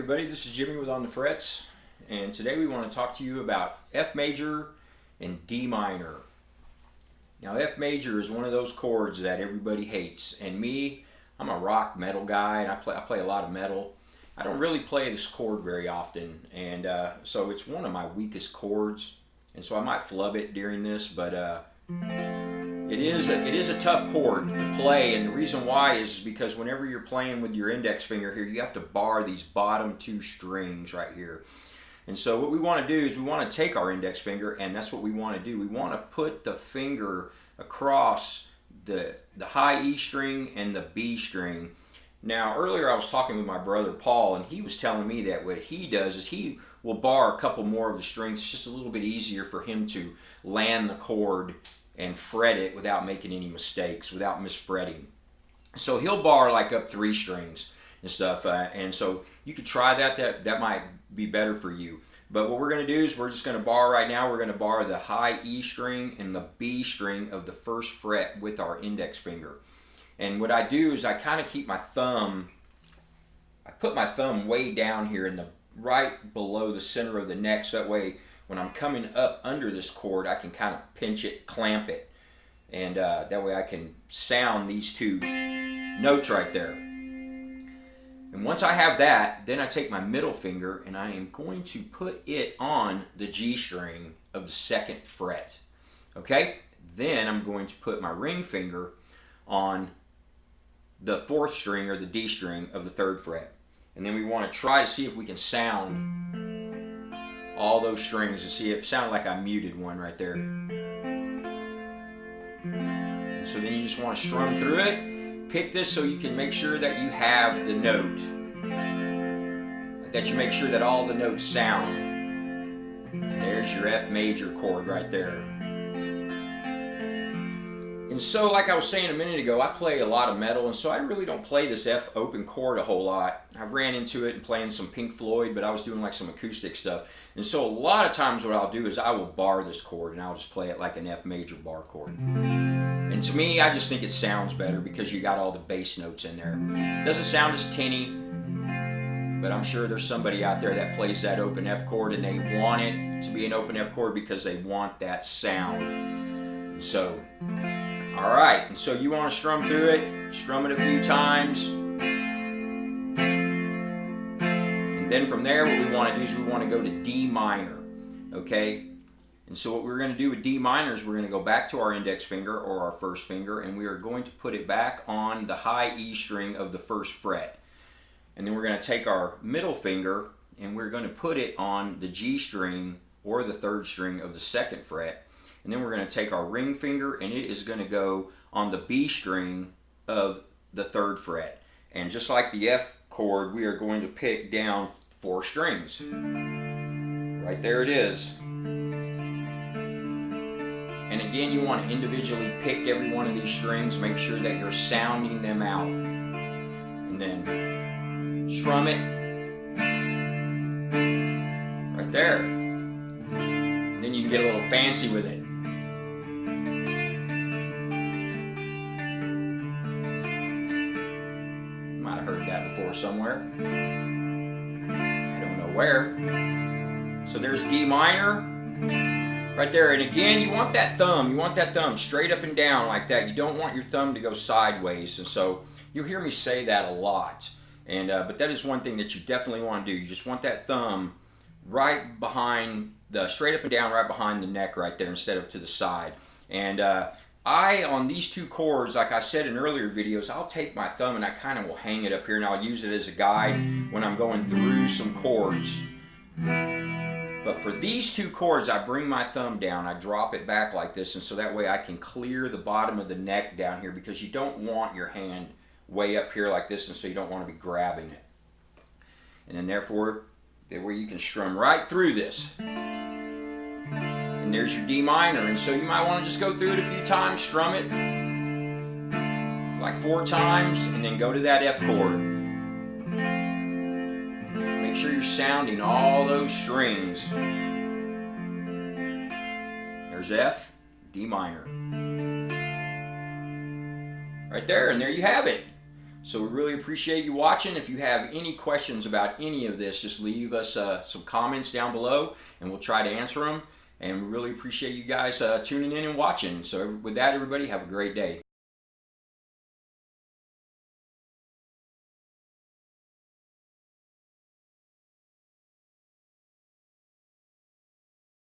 everybody, this is Jimmy with On the Frets, and today we want to talk to you about F major and D minor. Now F major is one of those chords that everybody hates, and me, I'm a rock metal guy and I play a lot of metal. I don't really play this chord very often, and so it's one of my weakest chords, and so I might flub it during this, but it is a tough chord to play, and the reason why is because whenever you're playing with your index finger here, you have to bar these bottom two strings right here. And so what we want to do is we want to take our index finger, and that's what we want to do. We want to put the finger across the high E string and the B string. Now earlier I was talking with my brother Paul, and he was telling me that what he does is he will bar a couple more of the strings. It's just a little bit easier for him to land the chord and fret it without making any mistakes, without misfretting. So he'll bar like up 3 strings and stuff, and so you could try that might be better for you. But what we're going to do is we're just going to bar right now. We're going to bar the high E string and the B string of the first fret with our index finger. And what I do is I kind of keep my thumb, I put my thumb way down here in the right below the center of the neck, so that way when I'm coming up under this chord, I can kind of pinch it, clamp it, and that way I can sound these 2 notes right there. And once I have that, then I take my middle finger and I am going to put it on the G string of the 2nd fret. Okay? Then I'm going to put my ring finger on the 4th string or the D string of the 3rd fret. And then we want to try to see if we can sound all those strings and see if it sounded like I muted one right there. And so then you just want to strum through it. Pick this so you can make sure that you have the note, that you make sure that all the notes sound. And there's your F major chord right there. And so, like I was saying a minute ago, I play a lot of metal, and so I really don't play this F open chord a whole lot. I've ran into it and playing some Pink Floyd, but I was doing like some acoustic stuff. And so a lot of times what I'll do is I will bar this chord, and I'll just play it like an F major bar chord. And to me, I just think it sounds better because you got all the bass notes in there. It doesn't sound as tinny, but I'm sure there's somebody out there that plays that open F chord and they want it to be an open F chord because they want that sound. So alright, and so you want to strum through it, strum it a few times, and then from there what we want to do is we want to go to D minor, okay? And so what we're going to do with D minor is we're going to go back to our index finger or our first finger, and we are going to put it back on the high E string of the 1st fret. And then we're going to take our middle finger and we're going to put it on the G string or the 3rd string of the 2nd fret. And then we're going to take our ring finger and it is going to go on the B string of the 3rd fret. And just like the F chord, we are going to pick down 4 strings. Right there it is. And again, you want to individually pick every one of these strings, make sure that you're sounding them out. And then strum it. Right there. And then you can get a little fancy with it. Heard that before somewhere. I don't know where. So there's D minor right there, and again you want that thumb straight up and down like that. You don't want your thumb to go sideways, and so you'll hear me say that a lot, and but that is one thing that you definitely want to do. You just want that thumb right behind the straight up and down, right behind the neck right there instead of to the side. And on these 2 chords, like I said in earlier videos, I'll take my thumb and I kind of will hang it up here and I'll use it as a guide when I'm going through some chords. But for these 2 chords, I bring my thumb down, I drop it back like this, and so that way I can clear the bottom of the neck down here because you don't want your hand way up here like this, and so you don't want to be grabbing it. And then therefore, that way you can strum right through this. And there's your D minor, and so you might want to just go through it a few times, strum it like 4 times, and then go to that F chord. Make sure you're sounding all those strings. There's F, D minor. Right there, and there you have it. So we really appreciate you watching. If you have any questions about any of this, just leave us some comments down below and we'll try to answer them. And we really appreciate you guys tuning in and watching. So with that, everybody, have a great day.